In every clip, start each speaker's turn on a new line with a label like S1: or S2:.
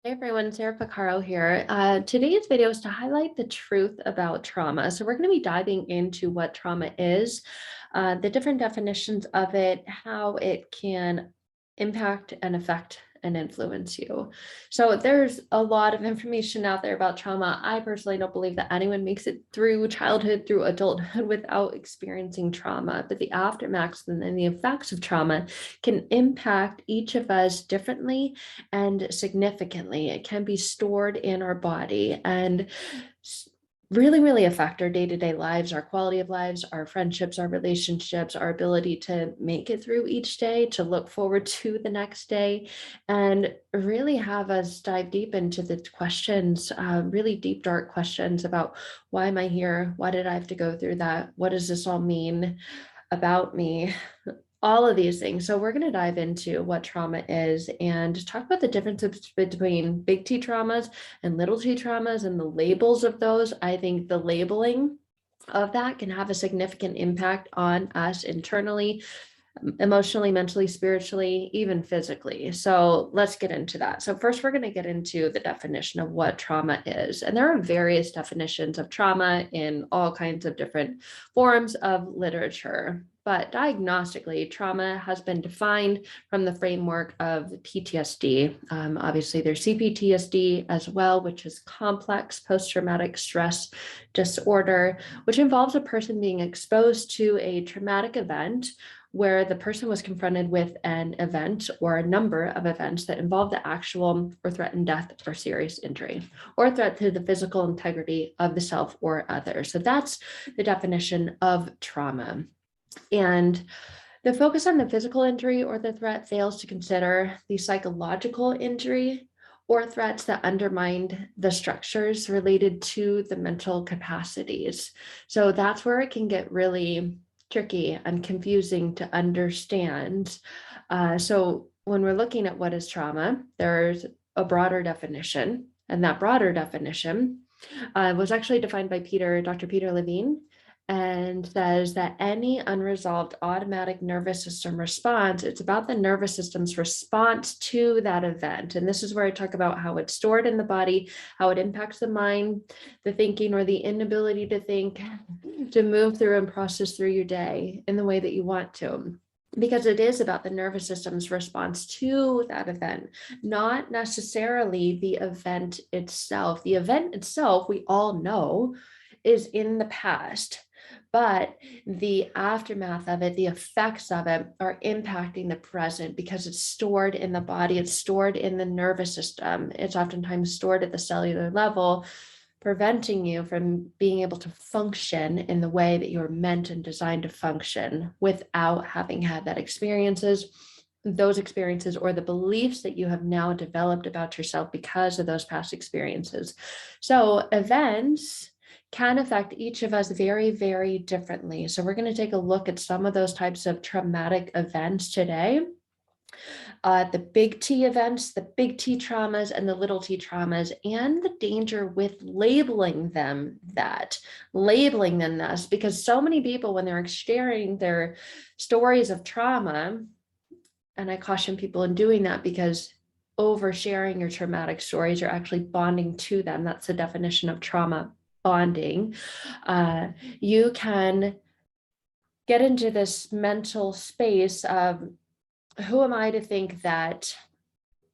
S1: Hey everyone, Sarah Pacaro here. Today's video is to highlight the truth about trauma. So we're going to be diving into what trauma is, the different definitions of it, how it can impact and affect and influence you. So there's a lot of information out there about trauma. I personally don't believe that anyone makes it through childhood, through adulthood without experiencing trauma, but the aftermaths and then the effects of trauma can impact each of us differently and significantly. It can be stored in our body and really affect our day-to-day lives, our quality of lives, our friendships, our relationships, our ability to make it through each day, to look forward to the next day, and really have us dive deep into the questions, really deep, dark questions about why am I here? Why did I have to go through that? What does this all mean about me? All of these things. So we're going to dive into what trauma is and talk about the differences between big T traumas and little t traumas and the labels of those. I think the labeling of that can have a significant impact on us internally, emotionally, mentally, spiritually, even physically. So let's get into that. So first, we're going to get into the definition of what trauma is. And there are various definitions of trauma in all kinds of different forms of literature. But diagnostically, trauma has been defined from the framework of PTSD. Obviously, there's cptsd as well, which is complex post-traumatic stress disorder, which involves a person being exposed to a traumatic event where the person was confronted with an event or a number of events that involve the actual or threatened death or serious injury, or threat to the physical integrity of the self or others. So that's the definition of trauma. And the focus on the physical injury or the threat fails to consider the psychological injury or threats that undermine the structures related to the mental capacities. So that's where it can get really tricky and confusing to understand. So when we're looking at what is trauma, there's a broader definition, and that broader definition was actually defined by Dr. Peter Levine, and says that any unresolved automatic nervous system response, it's about the nervous system's response to that event. And this is where I talk about how it's stored in the body, how it impacts the mind, the thinking or the inability to think, to move through and process through your day in the way that you want to. Because it is about the nervous system's response to that event, not necessarily the event itself. The event itself, we all know, is in the past, but the aftermath of it, the effects of it are impacting the present because it's stored in the body, it's stored in the nervous system. It's oftentimes stored at the cellular level, preventing you from being able to function in the way that you're meant and designed to function without having had those experiences or the beliefs that you have now developed about yourself because of those past experiences. So events can affect each of us very differently. So we're going to take a look at some of those types of traumatic events today. The big T events, the big T traumas, and the little t traumas, and the danger with labeling them this, because so many people, when they're sharing their stories of trauma, and I caution people in doing that because oversharing your traumatic stories, you're actually bonding to them. That's the definition of trauma bonding. You can get into this mental space of, who am I to think that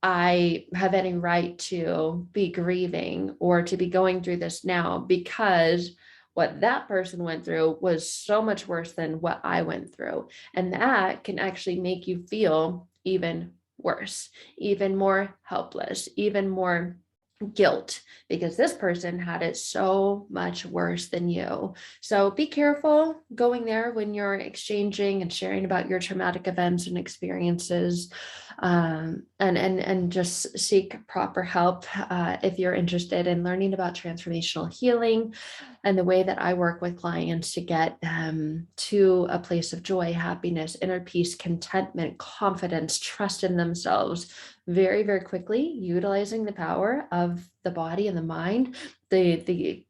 S1: I have any right to be grieving or to be going through this now, because what that person went through was so much worse than what I went through. And that can actually make you feel even worse, even more helpless, even more guilt, because this person had it so much worse than you. So be careful going there when you're exchanging and sharing about your traumatic events and experiences, and just seek proper help if you're interested in learning about transformational healing and the way that I work with clients to get them to a place of joy, happiness, inner peace, contentment, confidence, trust in themselves very quickly, utilizing the power of the body and the mind, the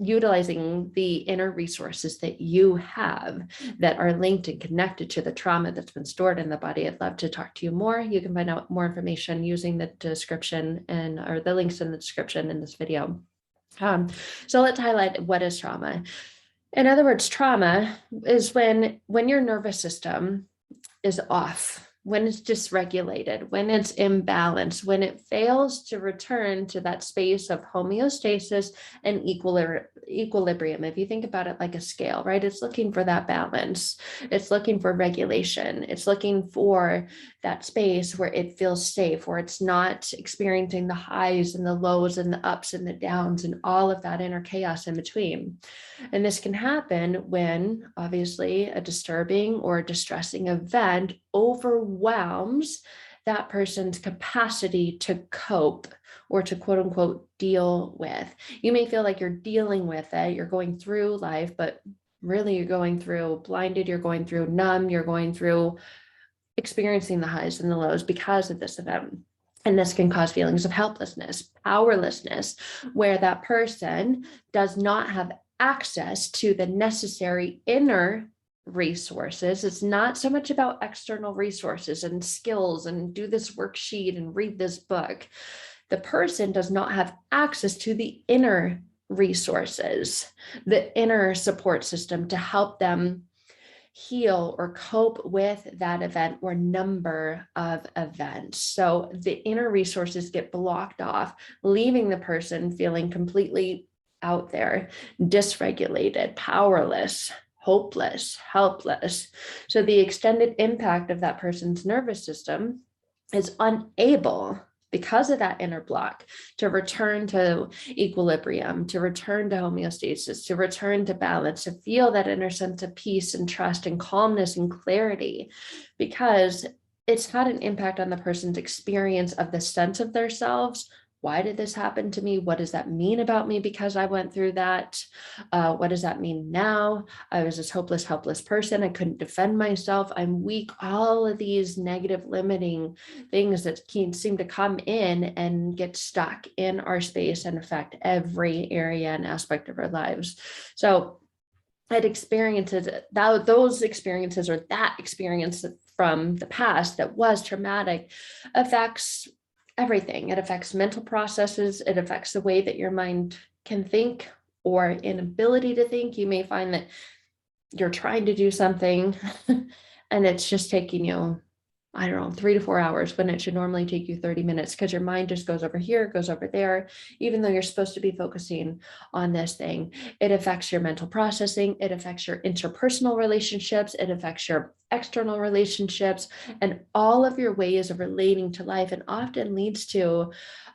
S1: utilizing the inner resources that you have that are linked and connected to the trauma that's been stored in the body. I'd love to talk to you more. You can find out more information using the description or the links in the description in this video. So let's highlight what is trauma. In other words, trauma is when your nervous system is off, when it's dysregulated, when it's imbalanced, when it fails to return to that space of homeostasis and equilibrium. If you think about it like a scale, right? It's looking for that balance. It's looking for regulation. It's looking for that space where it feels safe, where it's not experiencing the highs and the lows and the ups and the downs and all of that inner chaos in between. And this can happen when, obviously, a disturbing or distressing event overwhelms that person's capacity to cope or to quote unquote deal with. You may feel like you're dealing with it, you're going through life, but really you're going through blinded, you're going through numb, you're going through experiencing the highs and the lows because of this event. And this can cause feelings of helplessness, powerlessness, where that person does not have access to the necessary inner resources. It's not so much about external resources and skills and do this worksheet and read this book. The person does not have access to the inner resources, the inner support system to help them heal or cope with that event or number of events. So the inner resources get blocked off, leaving the person feeling completely out there, dysregulated, powerless, hopeless, helpless. So the extended impact of that person's nervous system is unable, because of that inner block, to return to equilibrium, to return to homeostasis, to return to balance, to feel that inner sense of peace and trust and calmness and clarity, because it's had an impact on the person's experience of the sense of themselves. Why did this happen to me? What does that mean about me because I went through that? What does that mean now? I was this hopeless, helpless person. I couldn't defend myself. I'm weak. All of these negative limiting things that seem to come in and get stuck in our space and affect every area and aspect of our lives. So those experiences or that experience from the past that was traumatic affects everything. It affects mental processes. It affects the way that your mind can think or inability to think. You may find that you're trying to do something and it's just taking you, 3 to 4 hours when it should normally take you 30 minutes because your mind just goes over here, goes over there, even though you're supposed to be focusing on this thing. It affects your mental processing. It affects your interpersonal relationships. It affects your external relationships and all of your ways of relating to life, and often leads to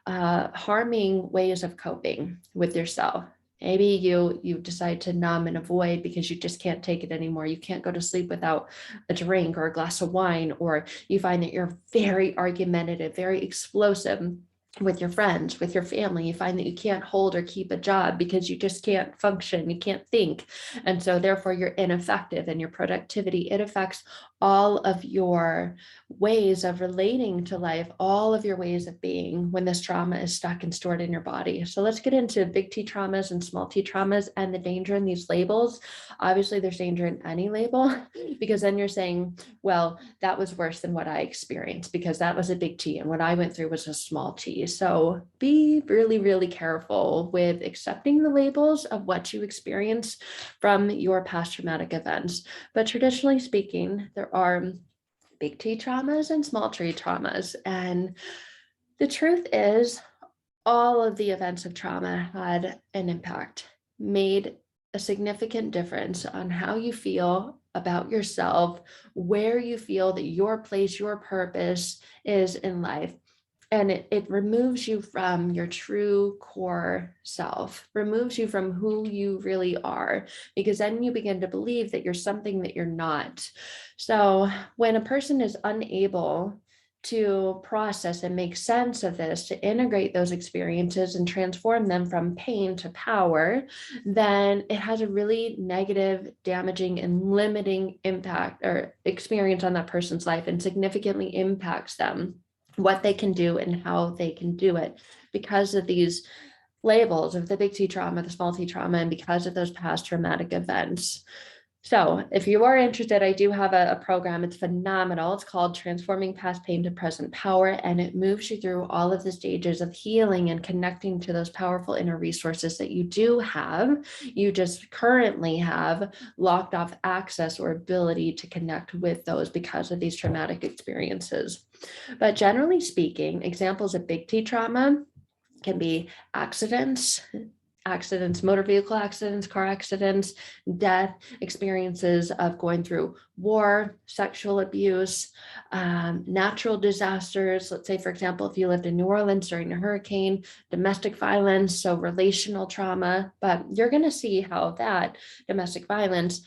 S1: harming ways of coping with yourself. Maybe you decide to numb and avoid because you just can't take it anymore. You can't go to sleep without a drink or a glass of wine, or you find that you're very argumentative, very explosive with your friends, with your family. You find that you can't hold or keep a job because you just can't function, you can't think. And so therefore you're ineffective in your productivity. It affects all of your ways of relating to life, all of your ways of being when this trauma is stuck and stored in your body. So let's get into big T traumas and small T traumas and the danger in these labels. Obviously, there's danger in any label because then you're saying, well, that was worse than what I experienced because that was a big T and what I went through was a small T. So be really, really careful with accepting the labels of what you experience from your past traumatic events. But traditionally speaking, there are big T traumas and small T traumas. And the truth is, all of the events of trauma had an impact, made a significant difference on how you feel about yourself, where you feel that your place, your purpose is in life. And it removes you from your true core self, removes you from who you really are, because then you begin to believe that you're something that you're not. So when a person is unable to process and make sense of this, to integrate those experiences and transform them from pain to power, then it has a really negative, damaging, and limiting impact or experience on that person's life and significantly impacts them, what they can do and how they can do it because of these labels of the big T trauma, the small T trauma, and because of those past traumatic events. So if you are interested, I do have a program. It's phenomenal. It's called Transforming Past Pain to Present Power, and it moves you through all of the stages of healing and connecting to those powerful inner resources that you do have. You just currently have locked off access or ability to connect with those because of these traumatic experiences. But generally speaking, examples of big T trauma can be accidents, motor vehicle accidents, car accidents, death, experiences of going through war, sexual abuse, natural disasters. Let's say, for example, if you lived in New Orleans during a hurricane, domestic violence, so relational trauma. But you're going to see how that domestic violence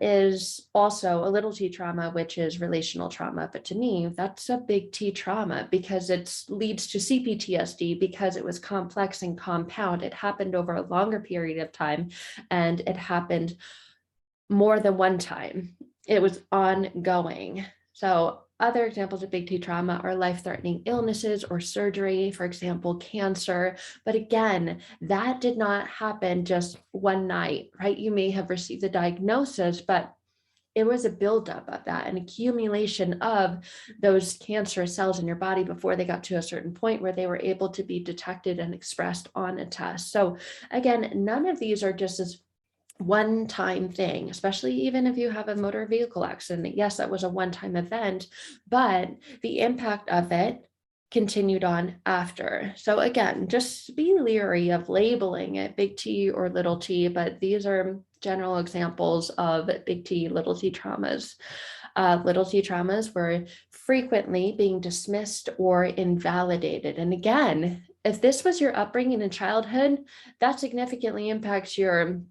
S1: is also a little T trauma, which is relational trauma. But to me, that's a big T trauma because it leads to cptsd because it was complex and compound. It happened over a longer period of time, and it happened more than one time. It was ongoing. So other examples of big T trauma are life-threatening illnesses or surgery, for example, cancer. But again, that did not happen just one night, right? You may have received the diagnosis, but it was a buildup of that, an accumulation of those cancerous cells in your body before they got to a certain point where they were able to be detected and expressed on a test. So again, none of these are just as one-time thing, especially even if you have a motor vehicle accident. Yes, that was a one-time event, but the impact of it continued on after. So again, just be leery of labeling it big T or little t, but these are general examples of big T, little t traumas. Little T traumas were frequently being dismissed or invalidated. And again, if this was your upbringing in childhood, that significantly impacts your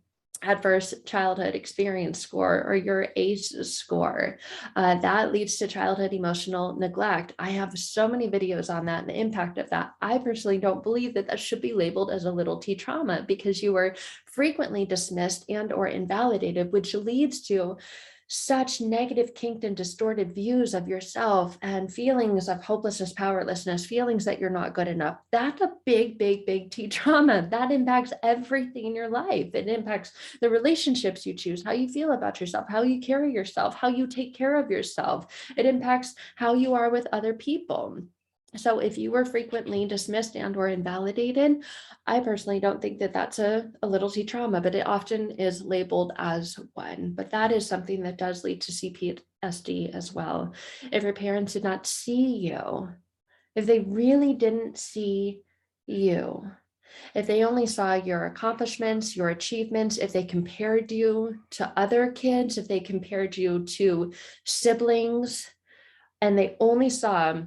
S1: adverse childhood experience score or your ACEs score. That leads to childhood emotional neglect. I have so many videos on that and the impact of that. I personally don't believe that that should be labeled as a little T trauma because you were frequently dismissed and or invalidated, which leads to such negative, kinked, and distorted views of yourself and feelings of hopelessness, powerlessness, feelings that you're not good enough. That's a big, big, big T trauma. That impacts everything in your life. It impacts the relationships you choose, how you feel about yourself, how you carry yourself, how you take care of yourself. It impacts how you are with other people. So if you were frequently dismissed and or invalidated, I personally don't think that that's a little T trauma, but it often is labeled as one. But that is something that does lead to cptsd as well. If your parents did not see you, if they really didn't see you, if they only saw your accomplishments, your achievements, if they compared you to other kids, if they compared you to siblings, and they only saw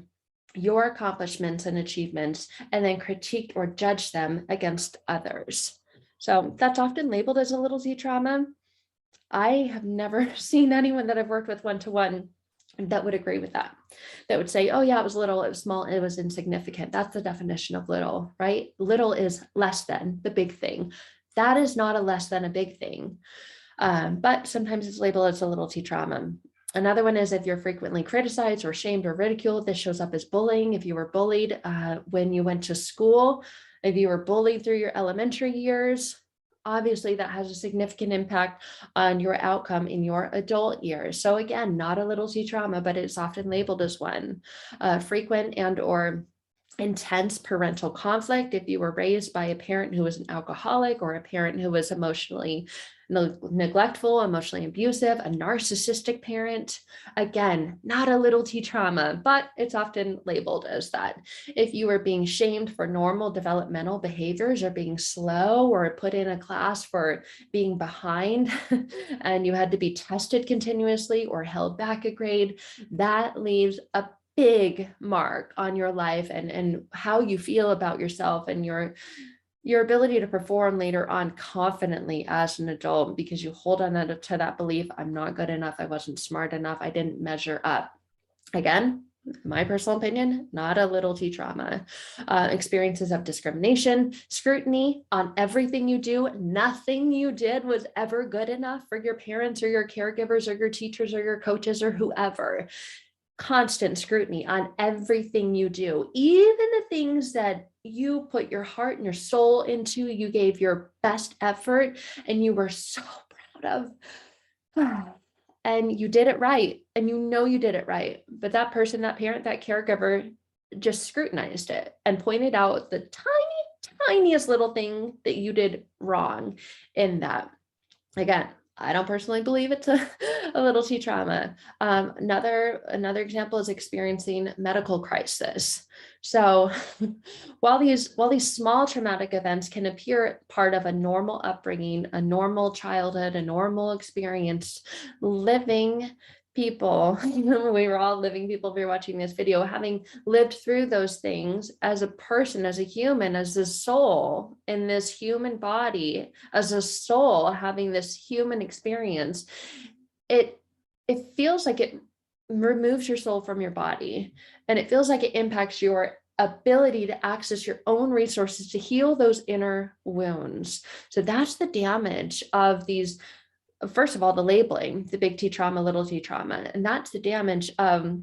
S1: your accomplishments and achievements and then critiqued or judged them against others. So that's often labeled as a little T trauma. I have never seen anyone that I've worked with one-to-one that would agree with that. That would say, oh yeah, it was little, it was small, it was insignificant. That's the definition of little, right? Little is less than the big thing. That is not a less than a big thing. But sometimes it's labeled as a little T trauma. Another one is if you're frequently criticized or shamed or ridiculed, this shows up as bullying. If you were bullied when you went to school, if you were bullied through your elementary years, obviously that has a significant impact on your outcome in your adult years. So again, not a little T trauma, but it's often labeled as one. Frequent and or intense parental conflict. If you were raised by a parent who was an alcoholic or a parent who was emotionally neglectful, emotionally abusive, a narcissistic parent, again, not a little T trauma, but it's often labeled as that. If you were being shamed for normal developmental behaviors or being slow or put in a class for being behind and you had to be tested continuously or held back a grade, that leaves a big mark on your life and how you feel about yourself and your ability to perform later on confidently as an adult, because you hold on to that belief, I'm not good enough, I wasn't smart enough, I didn't measure up. Again, my personal opinion, not a little T trauma. Experiences of discrimination, scrutiny on everything you do. Nothing you did was ever good enough for your parents or your caregivers or your teachers or your coaches or whoever. constant scrutiny on everything you do, even the things that you put your heart and your soul into, you gave your best effort, and you were so proud of. And you did it right. And you know you did it right. But that person, that parent, that caregiver just scrutinized it and pointed out the tiniest little thing that you did wrong in that. Again, I don't personally believe it's a little T trauma. Another example is experiencing medical crisis. So while these small traumatic events can appear part of a normal upbringing, a normal childhood, a normal experience, living people, we were all living people, if you're watching this video, having lived through those things as a person, as a human, as a soul in this human body, as a soul having this human experience, it feels like it removes your soul from your body, and it feels like it impacts your ability to access your own resources to heal those inner wounds. So that's the damage of these. First of all, the labeling, the big T trauma, little T trauma, and that's the damage of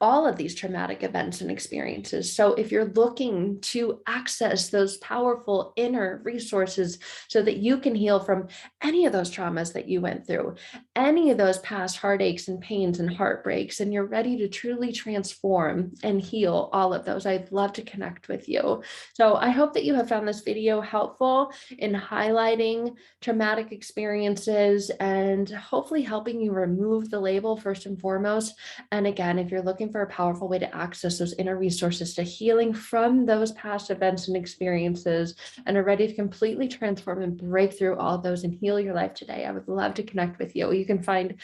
S1: all of these traumatic events and experiences. So if you're looking to access those powerful inner resources so that you can heal from any of those traumas that you went through, any of those past heartaches and pains and heartbreaks, and you're ready to truly transform and heal all of those, I'd love to connect with you. So I hope that you have found this video helpful in highlighting traumatic experiences and hopefully helping you remove the label first and foremost. And again, if you're looking for a powerful way to access those inner resources to healing from those past events and experiences and are ready to completely transform and break through all of those and heal your life today, I would love to connect with you. You can find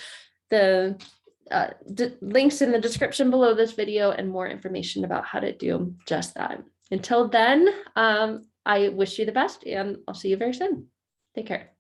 S1: the links in the description below this video and more information about how to do just that. Until then, I wish you the best, and I'll see you very soon. Take care.